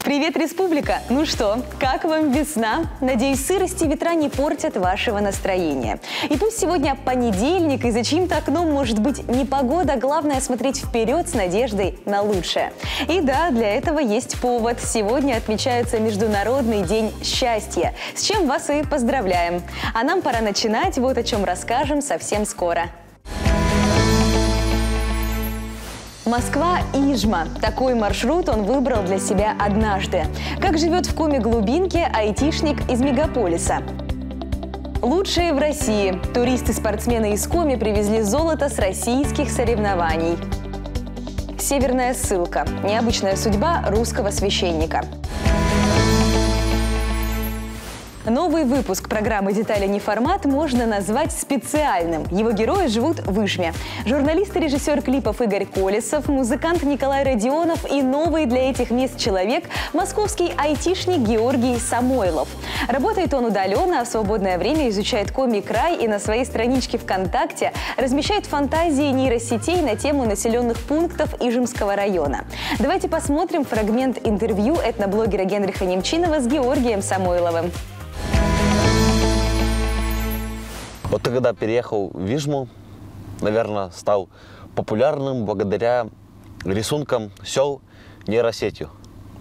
Привет, республика! Ну что, как вам весна? Надеюсь, сырость и ветра не портят вашего настроения. И пусть сегодня понедельник, и за чьим-то окном может быть непогода, главное смотреть вперед с надеждой на лучшее. И да, для этого есть повод. Сегодня отмечается Международный день счастья, с чем вас и поздравляем. А нам пора начинать, вот о чем расскажем совсем скоро. Москва-Ижма. Такой маршрут он выбрал для себя однажды. Как живет в Коми-глубинке айтишник из мегаполиса. Лучшие в России. Туристы-спортсмены из Коми привезли золото с российских соревнований. Северная ссылка. Необычная судьба русского священника. Новый выпуск программы «Детали не формат» можно назвать специальным. Его герои живут в Ижме. Журналист и режиссер клипов Игорь Колесов, музыкант Николай Родионов и новый для этих мест человек – московский айтишник Георгий Самойлов. Работает он удаленно, а в свободное время изучает Коми-край и на своей страничке ВКонтакте размещает фантазии нейросетей на тему населенных пунктов Ижемского района. Давайте посмотрим фрагмент интервью этноблогера Генриха Немчинова с Георгием Самойловым. Вот ты когда переехал в Ижму, наверное, стал популярным благодаря рисункам сел нейросетью.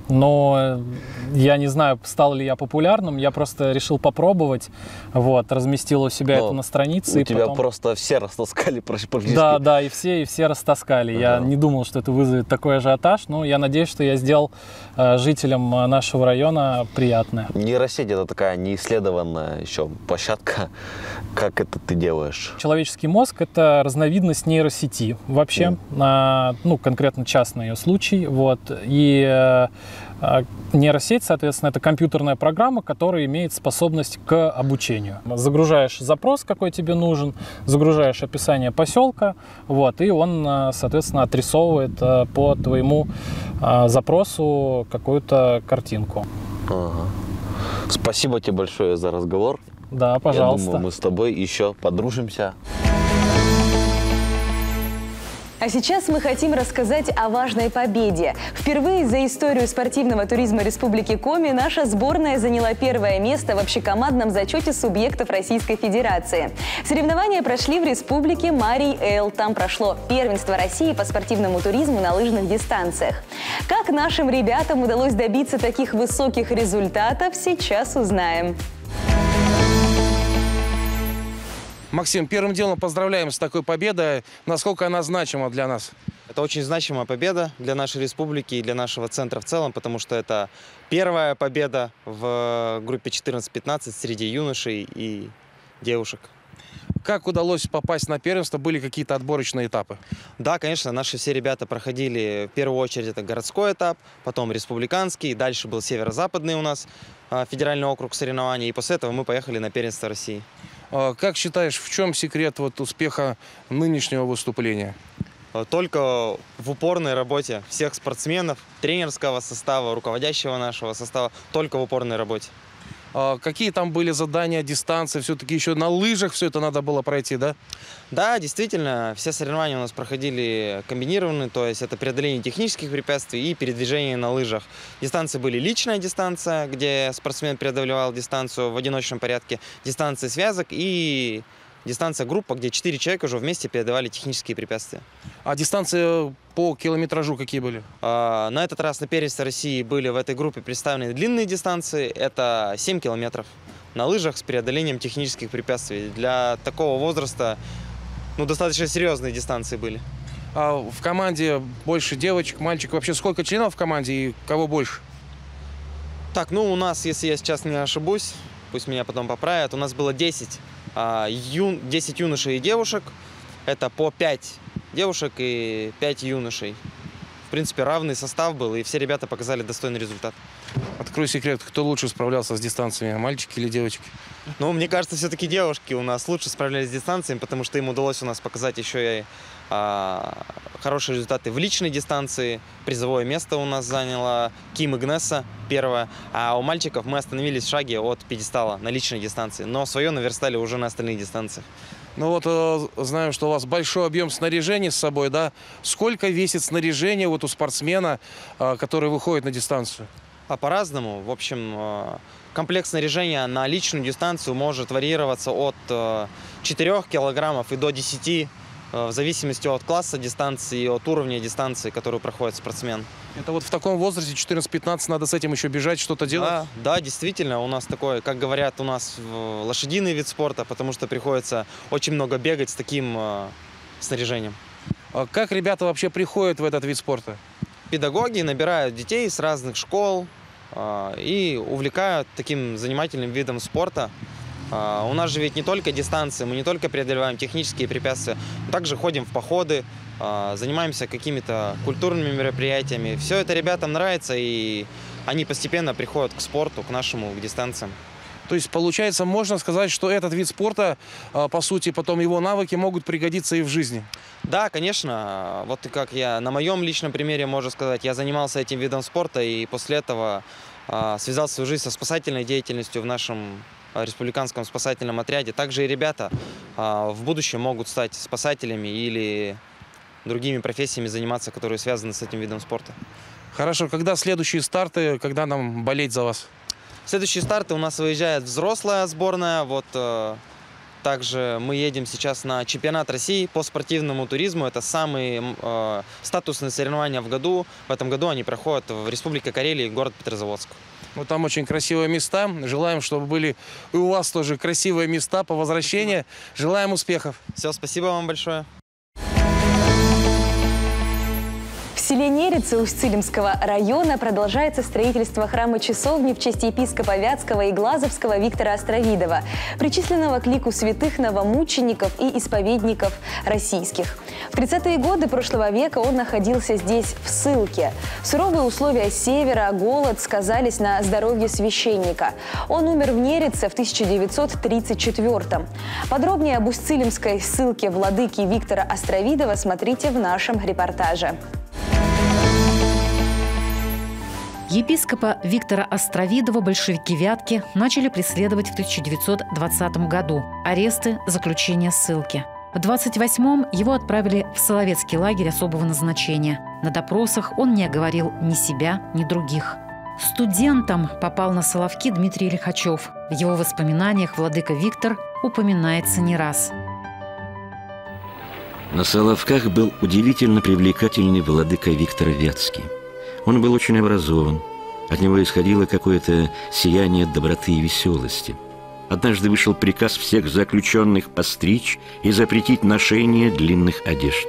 Но я не знаю, стал ли я популярным, я просто решил попробовать, вот, разместил у себя это на странице. У тебя потом просто все растаскали практически. Да, и все растаскали. Я не думал, что это вызовет такой ажиотаж, но я надеюсь, что я сделал жителям нашего района приятное. Нейросеть — это такая неисследованная еще площадка. Как это ты делаешь? Человеческий мозг — это разновидность нейросети вообще, ну, конкретно частный ее случай, вот, и нейросеть, соответственно, это компьютерная программа, которая имеет способность к обучению. Загружаешь запрос, какой тебе нужен, загружаешь описание поселка, вот, и он, соответственно, отрисовывает по твоему запросу какую-то картинку. Ага. Спасибо тебе большое за разговор. Да, пожалуйста. Я думаю, мы с тобой еще подружимся. А сейчас мы хотим рассказать о важной победе. Впервые за историю спортивного туризма Республики Коми наша сборная заняла первое место в общекомандном зачете субъектов Российской Федерации. Соревнования прошли в республике Марий-Эл. Там прошло первенство России по спортивному туризму на лыжных дистанциях. Как нашим ребятам удалось добиться таких высоких результатов, сейчас узнаем. Максим, первым делом поздравляем с такой победой. Насколько она значима для нас? Это очень значимая победа для нашей республики и для нашего центра в целом, потому что это первая победа в группе 14-15 среди юношей и девушек. Как удалось попасть на первенство? Были какие-то отборочные этапы? Да, конечно, наши все ребята проходили в первую очередь это городской этап, потом республиканский, дальше был северо-западный у нас федеральный округ соревнований, и после этого мы поехали на первенство России. Как считаешь, в чем секрет успеха нынешнего выступления? Только в упорной работе всех спортсменов, тренерского состава, руководящего нашего состава, только в упорной работе. Какие там были задания, дистанции? Все-таки еще на лыжах все это надо было пройти, да? Да, действительно, все соревнования у нас проходили комбинированные, то есть это преодоление технических препятствий и передвижение на лыжах. Дистанции были личная дистанция, где спортсмен преодолевал дистанцию в одиночном порядке, дистанции связок и дистанция группа, где 4 человека уже вместе преодолевали технические препятствия. А дистанции по километражу какие были? На этот раз на первенстве России были в этой группе представлены длинные дистанции, это 7 километров на лыжах с преодолением технических препятствий. Для такого возраста достаточно серьезные дистанции были. А в команде больше девочек, мальчиков? Вообще сколько членов в команде и кого больше? Так, у нас, если я сейчас не ошибусь, пусть меня потом поправят, у нас было 10 юношей и девушек. Это по 5 девушек и 5 юношей. В принципе, равный состав был, и все ребята показали достойный результат. открой секрет, кто лучше справлялся с дистанциями, мальчики или девочки? Ну, мне кажется, все-таки девушки у нас лучше справлялись с дистанциями, потому что им удалось у нас показать еще и хорошие результаты в личной дистанции. Призовое место у нас заняла Ким Игнесса, первое. А у мальчиков мы остановились в шаге от пьедестала на личной дистанции, но свое наверстали уже на остальных дистанциях. Ну вот знаю, что у вас большой объем снаряжения с собой, да? Сколько весит снаряжение вот у спортсмена, который выходит на дистанцию? А по-разному. В общем, комплект снаряжения на личную дистанцию может варьироваться от 4 килограммов и до 10, в зависимости от класса дистанции и от уровня дистанции, которую проходит спортсмен. Это вот в таком возрасте, 14-15, надо с этим еще бежать, что-то делать? Да, действительно, у нас такой, как говорят, у нас лошадиный вид спорта, потому что приходится очень много бегать с таким снаряжением. А как ребята вообще приходят в этот вид спорта? Педагоги набирают детей с разных школ и увлекают таким занимательным видом спорта. У нас же ведь не только дистанции, мы не только преодолеваем технические препятствия, мы также ходим в походы, занимаемся какими-то культурными мероприятиями. Все это ребятам нравится, и они постепенно приходят к спорту, к нашему, к дистанциям. То есть, получается, можно сказать, что этот вид спорта, по сути, потом его навыки могут пригодиться и в жизни? Да, конечно. Вот как я на моем личном примере могу сказать, я занимался этим видом спорта, и после этого связал свою жизнь со спасательной деятельностью в нашем республиканском спасательном отряде. Также и ребята в будущем могут стать спасателями или другими профессиями заниматься, которые связаны с этим видом спорта. Хорошо, когда следующие старты, когда нам болеть за вас? Следующие старты у нас выезжает взрослая сборная. Вот также мы едем сейчас на чемпионат России по спортивному туризму. Это самые статусные соревнования в году. В этом году они проходят в Республике Карелия и город Петрозаводск. Ну, там очень красивые места. Желаем, чтобы были и у вас тоже красивые места по возвращении. Желаем успехов. Все, спасибо вам большое. В селе Нерицы Усть-Цилимского района продолжается строительство храма-часовни в честь епископа Вятского и Глазовского Виктора Островидова, причисленного к лику святых новомучеников и исповедников российских. В 30-е годы прошлого века он находился здесь в ссылке. Суровые условия севера, голод сказались на здоровье священника. Он умер в Нерице в 1934-м. Подробнее об Усть-Цилимской ссылке владыки Виктора Островидова смотрите в нашем репортаже. Епископа Виктора Островидова большевики Вятки начали преследовать в 1920 году. Аресты, заключение ссылки. В 1928-м его отправили в Соловецкий лагерь особого назначения. На допросах он не оговорил ни себя, ни других. Студентом попал на Соловки Дмитрий Лихачев. В его воспоминаниях владыка Виктор упоминается не раз. На Соловках был удивительно привлекательный владыка Виктор Вятский. Он был очень образован, от него исходило какое-то сияние доброты и веселости. Однажды вышел приказ всех заключенных постричь и запретить ношение длинных одежд.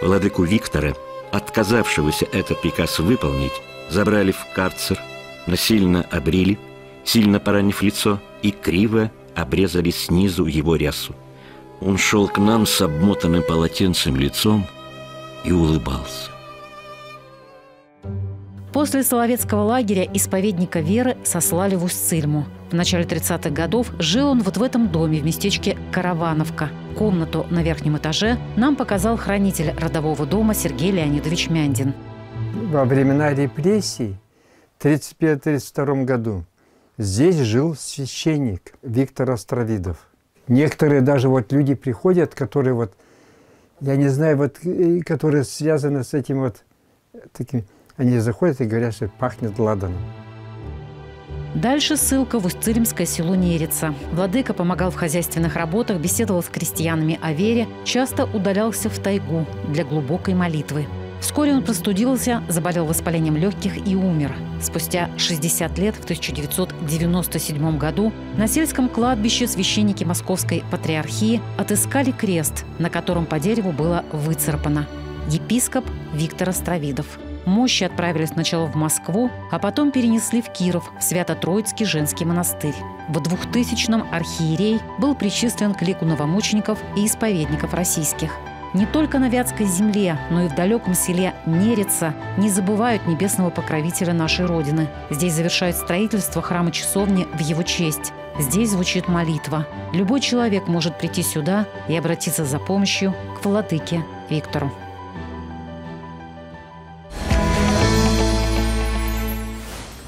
Владыку Виктора, отказавшегося этот приказ выполнить, забрали в карцер, насильно обрили, сильно поранив лицо, и криво обрезали снизу его рясу. Он шел к нам с обмотанным полотенцем лицом и улыбался. После Соловецкого лагеря исповедника веры сослали в Усть-Цильму. В начале 30-х годов жил он вот в этом доме в местечке Каравановка. Комнату на верхнем этаже нам показал хранитель родового дома Сергей Леонидович Мяндин. Во времена репрессий в 1931-1932 году здесь жил священник Виктор Островидов. Некоторые даже вот люди приходят, которые вот, я не знаю, вот, которые связаны с этим вот таким. Они заходят и говорят, что пахнет ладаном. Дальше ссылка в Усть-Цилимское село Нерица. Владыка помогал в хозяйственных работах, беседовал с крестьянами о вере, часто удалялся в тайгу для глубокой молитвы. Вскоре он простудился, заболел воспалением легких и умер. Спустя 60 лет, в 1997 году, на сельском кладбище священники Московской патриархии отыскали крест, на котором по дереву было выцарапано «Епископ Виктор Островидов». Мощи отправили сначала в Москву, а потом перенесли в Киров, в Свято-Троицкий женский монастырь. В 2000-м архиерей был причислен к лику новомучеников и исповедников российских. Не только на Вятской земле, но и в далеком селе Нерица не забывают небесного покровителя нашей Родины. Здесь завершают строительство храма-часовни в его честь. Здесь звучит молитва. Любой человек может прийти сюда и обратиться за помощью к владыке Виктору. –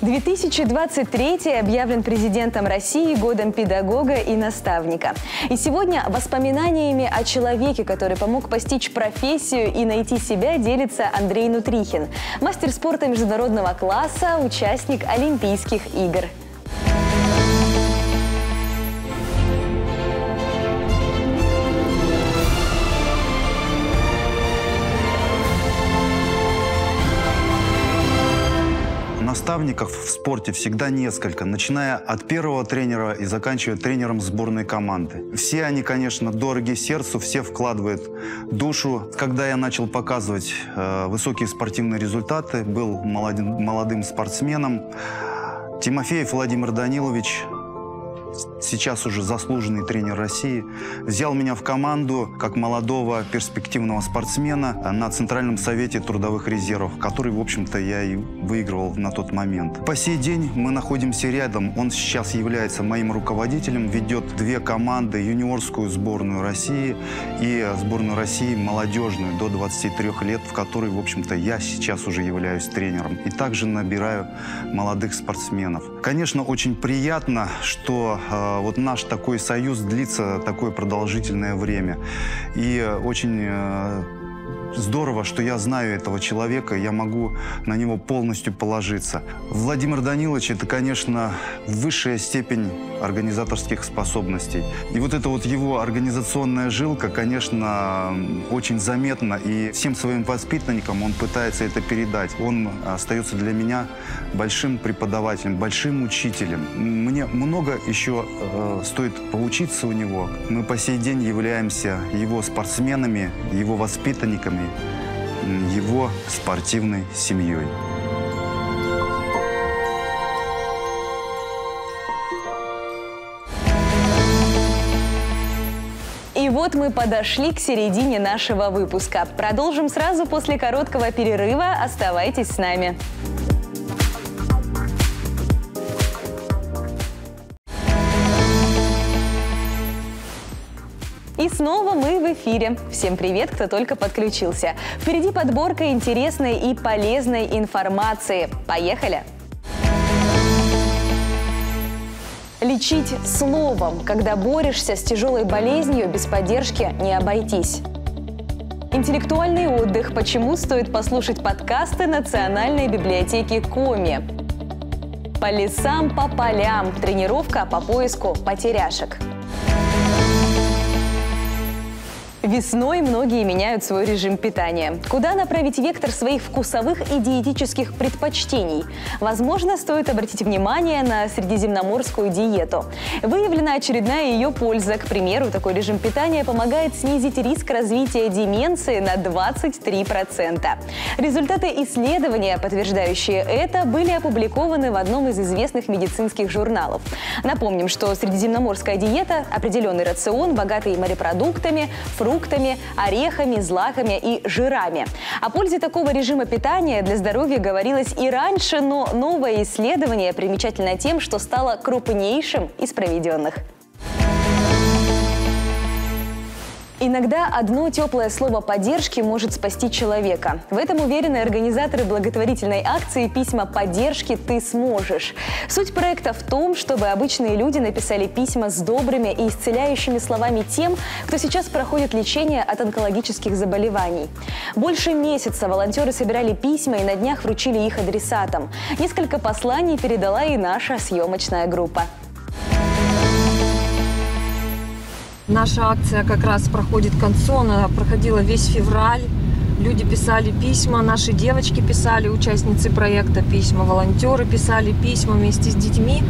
2023 объявлен президентом России годом педагога и наставника. И сегодня воспоминаниями о человеке, который помог постичь профессию и найти себя, делится Андрей Нутрихин, мастер спорта международного класса, участник Олимпийских игр. Наставников в спорте всегда несколько, начиная от первого тренера и заканчивая тренером сборной команды. Все они, конечно, дороги сердцу, все вкладывают душу. Когда я начал показывать высокие спортивные результаты, был молодым спортсменом, Тимофеев Владимир Данилович, сейчас уже заслуженный тренер России, взял меня в команду как молодого перспективного спортсмена на Центральном совете трудовых резервов, который, в общем-то, я и выигрывал на тот момент. По сей день мы находимся рядом. Он сейчас является моим руководителем, ведет две команды: юниорскую сборную России и сборную России молодежную до 23 лет, в которой, в общем-то, я сейчас уже являюсь тренером. И также набираю молодых спортсменов. Конечно, очень приятно, что вот наш такой союз длится такое продолжительное время. И очень здорово, что я знаю этого человека, я могу на него полностью положиться. Владимир Данилович – это, конечно, высшая степень организаторских способностей. И вот эта вот его организационная жилка, конечно, очень заметна. И всем своим воспитанникам он пытается это передать. Он остается для меня большим преподавателем, большим учителем. Мне много еще стоит поучиться у него. Мы по сей день являемся его спортсменами, его воспитанниками, его спортивной семьей. И вот мы подошли к середине нашего выпуска. Продолжим сразу после короткого перерыва. Оставайтесь с нами. И снова мы в эфире. Всем привет, кто только подключился. Впереди подборка интересной и полезной информации. Поехали! Лечить словом. Когда борешься с тяжелой болезнью, без поддержки не обойтись. Интеллектуальный отдых. Почему стоит послушать подкасты Национальной библиотеки Коми. По лесам, по полям. Тренировка по поиску потеряшек. Весной многие меняют свой режим питания. Куда направить вектор своих вкусовых и диетических предпочтений? Возможно, стоит обратить внимание на средиземноморскую диету. Выявлена очередная ее польза. К примеру, такой режим питания помогает снизить риск развития деменции на 23%. Результаты исследования, подтверждающие это, были опубликованы в одном из известных медицинских журналов. Напомним, что средиземноморская диета – определенный рацион, богатый морепродуктами, фруктами, орехами, злаками и жирами. О пользе такого режима питания для здоровья говорилось и раньше, но новое исследование примечательно тем, что стало крупнейшим из проведенных. Иногда одно теплое слово поддержки может спасти человека. В этом уверены организаторы благотворительной акции «Письма поддержки. Ты сможешь». Суть проекта в том, чтобы обычные люди написали письма с добрыми и исцеляющими словами тем, кто сейчас проходит лечение от онкологических заболеваний. Больше месяца волонтеры собирали письма и на днях вручили их адресатам. Несколько посланий передала и наша съемочная группа. Наша акция как раз проходит к концу, она проходила весь февраль. Люди писали письма, наши девочки писали, участницы проекта письма, волонтеры писали письма вместе с детьми.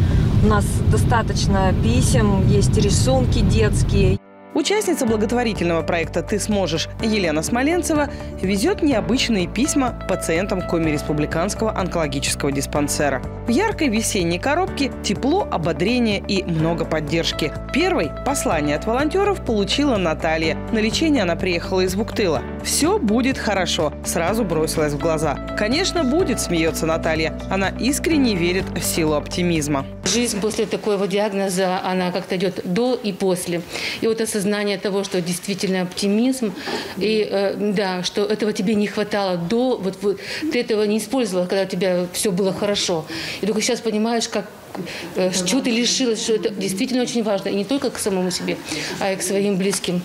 У нас достаточно писем, есть рисунки детские. Участница благотворительного проекта «Ты сможешь» Елена Смоленцева везет необычные письма пациентам Коми республиканского онкологического диспансера. В яркой весенней коробке тепло, ободрение и много поддержки. Первой послание от волонтеров получила Наталья. На лечение она приехала из Вуктыла. «Все будет хорошо», сразу бросилась в глаза. «Конечно, будет», смеется Наталья. Она искренне верит в силу оптимизма. Жизнь после такого диагноза, она как-то идет до и после. И вот осознание того, что действительно оптимизм, и да, что этого тебе не хватало до, вот ты этого не использовала, когда у тебя все было хорошо. И только сейчас понимаешь, чего ты лишилась, что это действительно очень важно. И не только к самому себе, а и к своим близким,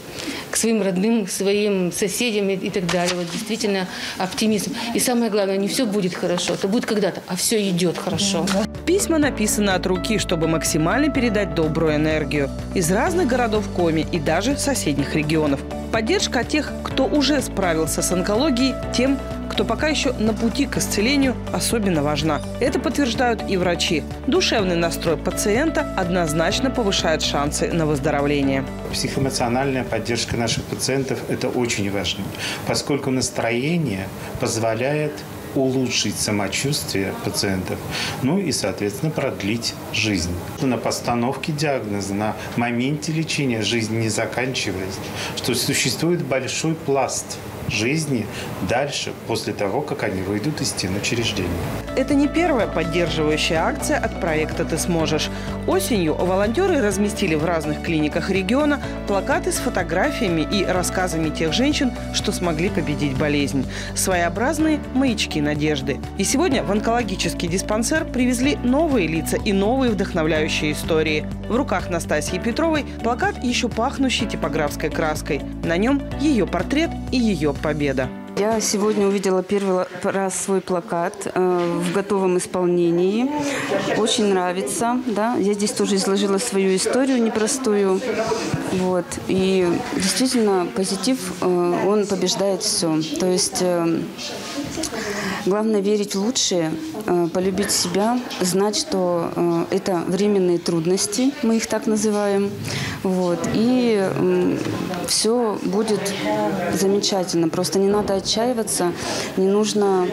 к своим родным, к своим соседям и так далее. Вот действительно оптимизм. И самое главное, не все будет хорошо. Это будет когда-то, а все идет хорошо. Письма написаны от руки, чтобы максимально передать добрую энергию. Из разных городов Коми и даже соседних регионов. Поддержка от тех, кто уже справился с онкологией, тем, кто пока еще на пути к исцелению, особенно важна. Это подтверждают и врачи. Душевный настрой пациента однозначно повышает шансы на выздоровление. Психоэмоциональная поддержка наших пациентов – это очень важно, поскольку настроение позволяет улучшить самочувствие пациентов, ну и, соответственно, продлить жизнь. На постановке диагноза, на моменте лечения жизнь не заканчивается, что существует большой пласт жизни дальше, после того, как они выйдут из стен учреждения. Это не первая поддерживающая акция от проекта «Ты сможешь». Осенью волонтеры разместили в разных клиниках региона плакаты с фотографиями и рассказами тех женщин, что смогли победить болезнь. Своеобразные маячки надежды. И сегодня в онкологический диспансер привезли новые лица и новые вдохновляющие истории. В руках Настасьи Петровой плакат, еще пахнущий типографской краской. На нем ее портрет и ее победа. Я сегодня увидела первый раз свой плакат в готовом исполнении. Очень нравится. Да? Я здесь тоже изложила свою историю непростую. Вот. И действительно, позитив, он побеждает все. То есть главное верить в лучшее, полюбить себя, знать, что это временные трудности, мы их так называем. Вот. И все будет замечательно. Просто не надо отчаиваться, не нужно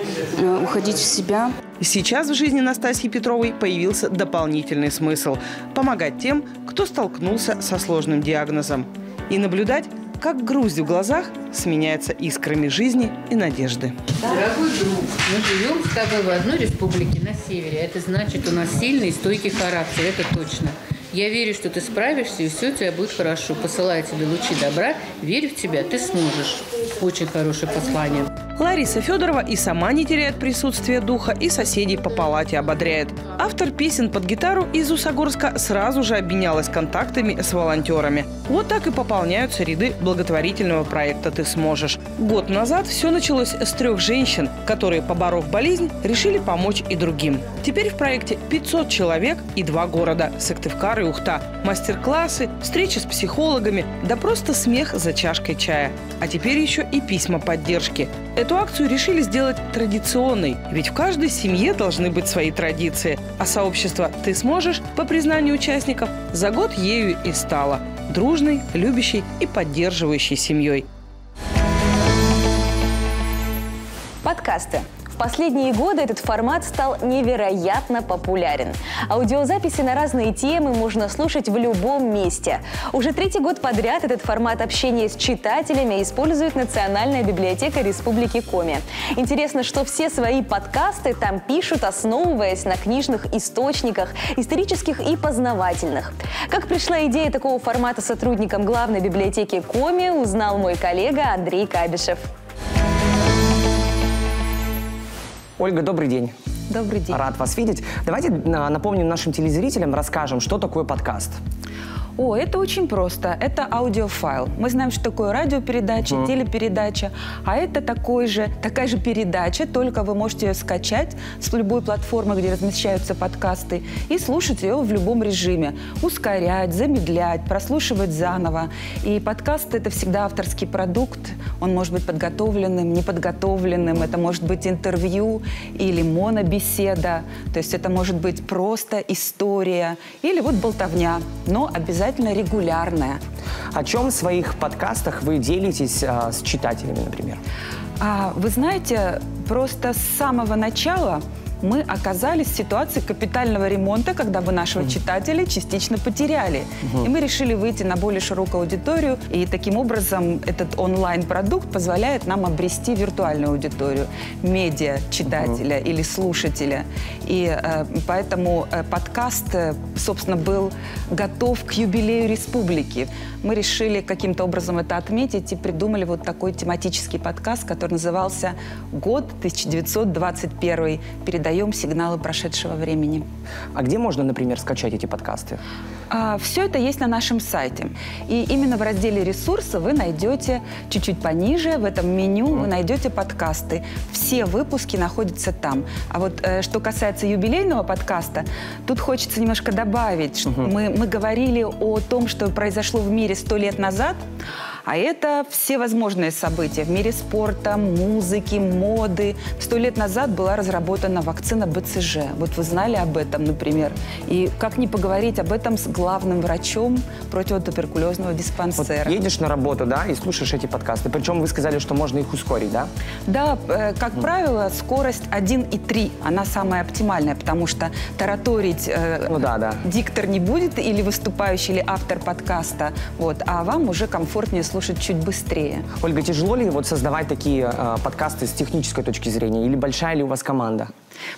уходить в себя. Сейчас в жизни Настасьи Петровой появился дополнительный смысл – помогать тем, кто столкнулся со сложным диагнозом. И наблюдать, как грусть в глазах сменяется искрами жизни и надежды. Дорогой друг, мы живем с тобой в одной республике на севере. Это значит, у нас сильный и стойкий характер, это точно. Я верю, что ты справишься, и все у тебя будет хорошо. Посылаю тебе лучи добра, верю в тебя, ты сможешь. Очень хорошее послание. Лариса Федорова и сама не теряет присутствие духа, и соседей по палате ободряет. Автор песен под гитару из Усогорска сразу же обменялась контактами с волонтерами. Вот так и пополняются ряды благотворительного проекта «Ты сможешь». Год назад все началось с 3 женщин, которые, поборов болезнь, решили помочь и другим. Теперь в проекте 500 человек и 2 города – Сыктывкар и Ухта. Мастер-классы, встречи с психологами, да просто смех за чашкой чая. А теперь еще и письма поддержки. Эту акцию решили сделать традиционной, ведь в каждой семье должны быть свои традиции. А сообщество «Ты сможешь», по признанию участников, за год ею и стало. Дружной, любящей и поддерживающей семьей. Подкасты. В последние годы этот формат стал невероятно популярен. Аудиозаписи на разные темы можно слушать в любом месте. Уже 3-й год подряд этот формат общения с читателями использует Национальная библиотека Республики Коми. Интересно, что все свои подкасты там пишут, основываясь на книжных источниках, исторических и познавательных. Как пришла идея такого формата сотрудникам главной библиотеки Коми, узнал мой коллега Андрей Кабишев. Ольга, добрый день. Добрый день. Рад вас видеть. Давайте напомним нашим телезрителям, расскажем, что такое подкаст. О, это очень просто. Это аудиофайл. Мы знаем, что такое радиопередача, телепередача, а это такая же передача, только вы можете ее скачать с любой платформы, где размещаются подкасты, и слушать ее в любом режиме. Ускорять, замедлять, прослушивать заново. И подкаст – это всегда авторский продукт. Он может быть подготовленным, неподготовленным. Это может быть интервью или монобеседа. То есть это может быть просто история или вот болтовня, но обязательно обязательно регулярная. О чем в своих подкастах вы делитесь с читателями, например? Вы знаете, просто с самого начала мы оказались в ситуации капитального ремонта, когда бы нашего читателя частично потеряли. И мы решили выйти на более широкую аудиторию, и таким образом этот онлайн-продукт позволяет нам обрести виртуальную аудиторию, медиа-читателя или слушателя. И поэтому подкаст, собственно, был готов к юбилею республики. Мы решили каким-то образом это отметить и придумали вот такой тематический подкаст, который назывался «Год 1921. Передаем сигналы прошедшего времени». А где можно, например, скачать эти подкасты? Все это есть на нашем сайте. И именно в разделе «Ресурсы» вы найдете чуть-чуть пониже, в этом меню вы найдете подкасты. Все выпуски находятся там. А вот что касается юбилейного подкаста, тут хочется немножко добавить, что мы говорили о том, что произошло в мире 100 лет назад, а это все возможные события в мире спорта, музыки, моды. 100 лет назад была разработана вакцина БЦЖ. Вот вы знали об этом, например. И как не поговорить об этом с главным врачом противотуберкулезного диспансера. Вот едешь на работу, да, и слушаешь эти подкасты. Причем вы сказали, что можно их ускорить, да? Да, как правило, скорость 1,3. Она самая оптимальная, потому что тараторить диктор не будет, или выступающий, или автор подкаста. Вот, а вам уже комфортнее слушать чуть быстрее. Ольга, тяжело ли вот создавать такие подкасты с технической точки зрения? Или большая ли у вас команда?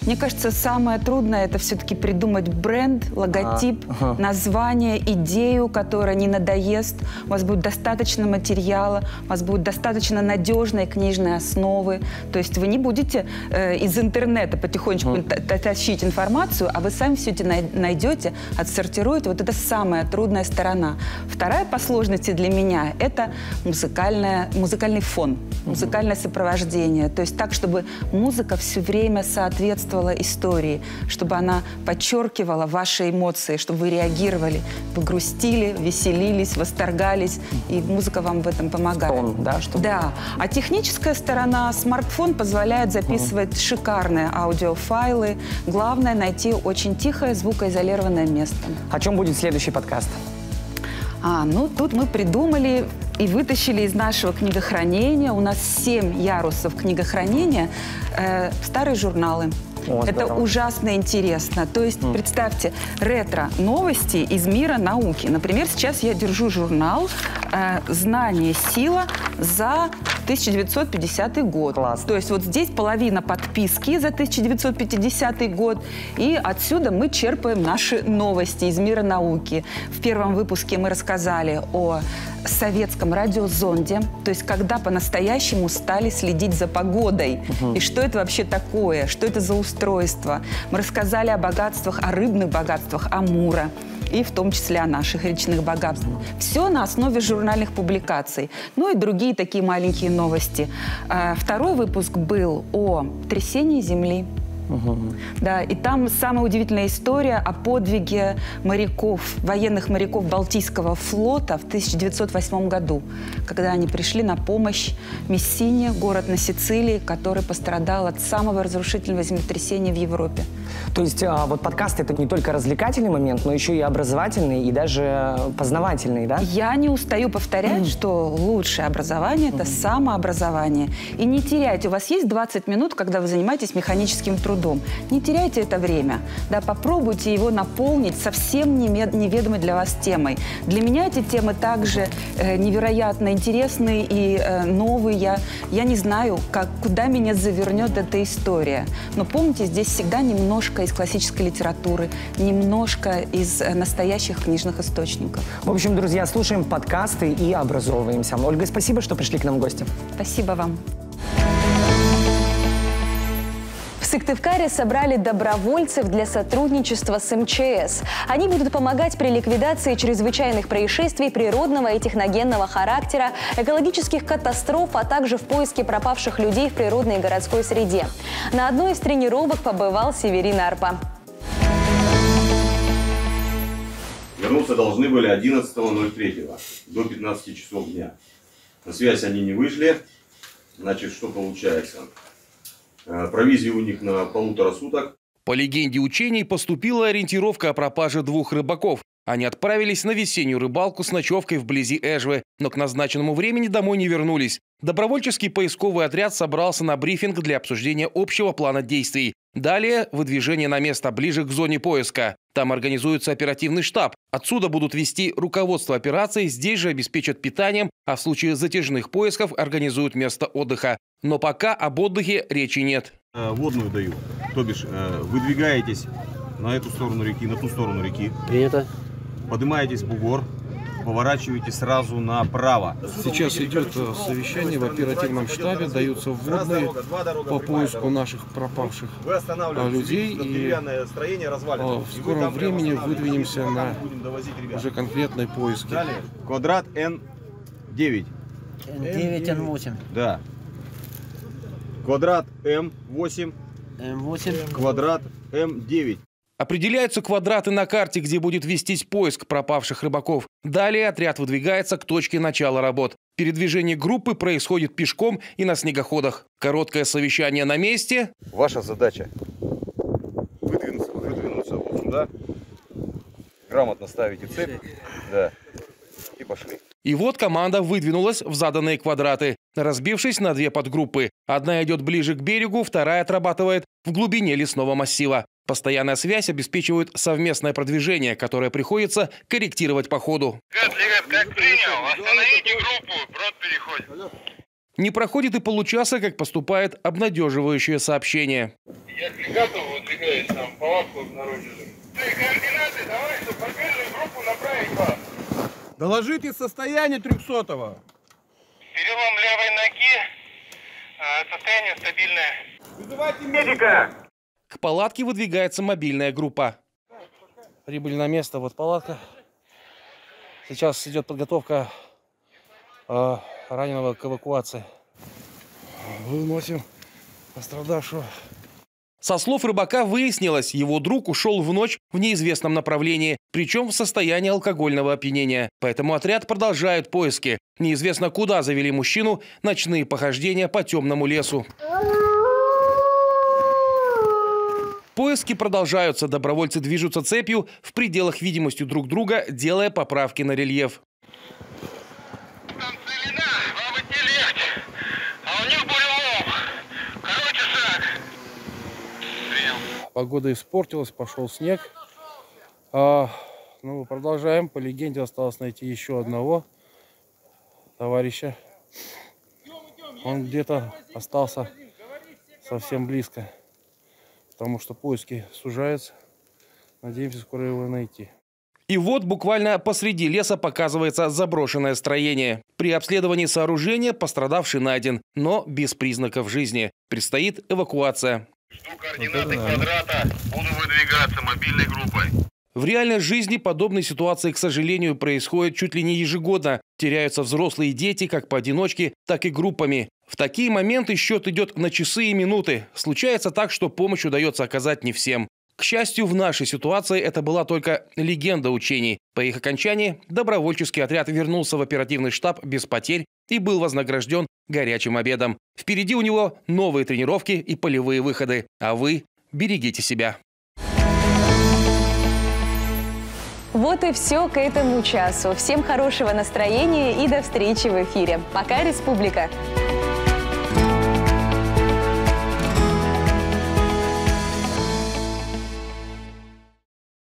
Мне кажется, самое трудное – это все-таки придумать бренд, логотип, название, идею, которая не надоест. У вас будет достаточно материала, у вас будет достаточно надежной книжной основы. То есть вы не будете из интернета потихонечку тащить информацию, а вы сами все это найдете, отсортируете. Вот это самая трудная сторона. Вторая по сложности для меня – это музыкальный фон, музыкальное сопровождение. То есть так, чтобы музыка все время соответствовала истории, чтобы она подчеркивала ваши эмоции, чтобы вы реагировали, вы грустили, веселились, восторгались, и музыка вам в этом помогает. Тон, да? Да. А техническая сторона, смартфон позволяет записывать шикарные аудиофайлы. Главное — найти очень тихое, звукоизолированное место. О чем будет следующий подкаст? Тут мы придумали и вытащили из нашего книгохранения. У нас 7 ярусов книгохранения, старые журналы. Это ужасно интересно. То есть, представьте, ретро-новости из мира науки. Например, сейчас я держу журнал «Знание. Сила» за 1950 год. Класс. То есть вот здесь половина подписки за 1950 год. И отсюда мы черпаем наши новости из мира науки. В первом выпуске мы рассказали о советском радиозонде, то есть когда по-настоящему стали следить за погодой. И что это вообще такое, что это за устройство. Мы рассказали о богатствах, о рыбных богатствах Амура, и в том числе о наших речных богатствах. Все на основе журнальных публикаций. Ну и другие такие маленькие новости. Второй выпуск был о трясении Земли. Да, и там самая удивительная история о подвиге моряков, военных моряков Балтийского флота в 1908 году, когда они пришли на помощь Мессине, город на Сицилии, который пострадал от самого разрушительного землетрясения в Европе. То есть вот подкаст — это не только развлекательный момент, но еще и образовательный, и даже познавательный, да? Я не устаю повторять, что лучшее образование — это самообразование. И не теряйте, у вас есть 20 минут, когда вы занимаетесь механическим трудом. Не теряйте это время. Да, попробуйте его наполнить совсем неведомой для вас темой. Для меня эти темы также невероятно интересны и новые. Я не знаю, куда меня завернет эта история. Но помните, здесь всегда немножко из классической литературы, немножко из настоящих книжных источников. В общем, друзья, слушаем подкасты и образовываемся. Ольга, спасибо, что пришли к нам в гости. Спасибо вам. В Сыктывкаре собрали добровольцев для сотрудничества с МЧС. Они будут помогать при ликвидации чрезвычайных происшествий природного и техногенного характера, экологических катастроф, а также в поиске пропавших людей в природной и городской среде. На одной из тренировок побывал Северин Арпа. Вернуться должны были 11.03 до 15 часов дня. На связь они не вышли. Значит, что получается? Провизия у них на 1,5 суток. По легенде учений поступила ориентировка о пропаже 2 рыбаков. Они отправились на весеннюю рыбалку с ночевкой вблизи Эжвы, но к назначенному времени домой не вернулись. Добровольческий поисковый отряд собрался на брифинг для обсуждения общего плана действий. Далее выдвижение на место ближе к зоне поиска. Там организуется оперативный штаб. Отсюда будут вести руководство операции, здесь же обеспечат питанием, а в случае затяжных поисков организуют место отдыха. Но пока об отдыхе речи нет. Водную даю. То бишь, выдвигаетесь на эту сторону реки, на ту сторону реки. Принято. Поднимаетесь в бугор, поворачиваете сразу направо. Сейчас идет совещание в оперативном штабе, даются вводные по поиску наших пропавших людей. И в скором времени выдвинемся на уже конкретные поиски. Далее. Квадрат N9. N9, N8. Да. Квадрат М8. М8. Квадрат М9. Определяются квадраты на карте, где будет вестись поиск пропавших рыбаков. Далее отряд выдвигается к точке начала работ. Передвижение группы происходит пешком и на снегоходах. Короткое совещание на месте. Ваша задача выдвинуться вот сюда. Грамотно ставите цепь. Да. И пошли. И вот команда выдвинулась в заданные квадраты, разбившись на две подгруппы. Одна идет ближе к берегу, вторая отрабатывает в глубине лесного массива. Постоянная связь обеспечивает совместное продвижение, которое приходится корректировать по ходу. Как принял, остановите группу, брод переходит. Не проходит и получаса, как поступает обнадеживающее сообщение. Я к легатову выдвигаюсь, там палатку обнаружили. Координаты, давай, чтобы мобильную группу направить вас. Доложите состояние 300-го. Перелом левой ноги, состояние стабильное. Вызывайте медика. К палатке выдвигается мобильная группа. Прибыли на место, вот палатка. Сейчас идет подготовка раненого к эвакуации. Выносим пострадавшего. Со слов рыбака выяснилось, его друг ушел в ночь в неизвестном направлении, причем в состоянии алкогольного опьянения. Поэтому отряд продолжает поиски. Неизвестно, куда завели мужчину ночные похождения по темному лесу. Поиски продолжаются, добровольцы движутся цепью в пределах видимости друг друга, делая поправки на рельеф. Там целина, вам идти легче, а у них бурелом. Короче, шаг. Принял. Погода испортилась, пошел снег. Продолжаем. По легенде осталось найти еще одного товарища. Он где-то остался совсем близко. Потому что поиски сужаются. Надеемся скоро его найти. И вот буквально посреди леса показывается заброшенное строение. При обследовании сооружения пострадавший найден, но без признаков жизни. Предстоит эвакуация. Жду координаты квадрата. Буду выдвигаться мобильной группой. В реальной жизни подобные ситуации, к сожалению, происходят чуть ли не ежегодно. Теряются взрослые дети как поодиночке, так и группами. В такие моменты счет идет на часы и минуты. Случается так, что помощь удается оказать не всем. К счастью, в нашей ситуации это была только легенда учений. По их окончании добровольческий отряд вернулся в оперативный штаб без потерь и был вознагражден горячим обедом. Впереди у него новые тренировки и полевые выходы. А вы берегите себя. Вот и все к этому часу. Всем хорошего настроения и до встречи в эфире. Пока, Республика!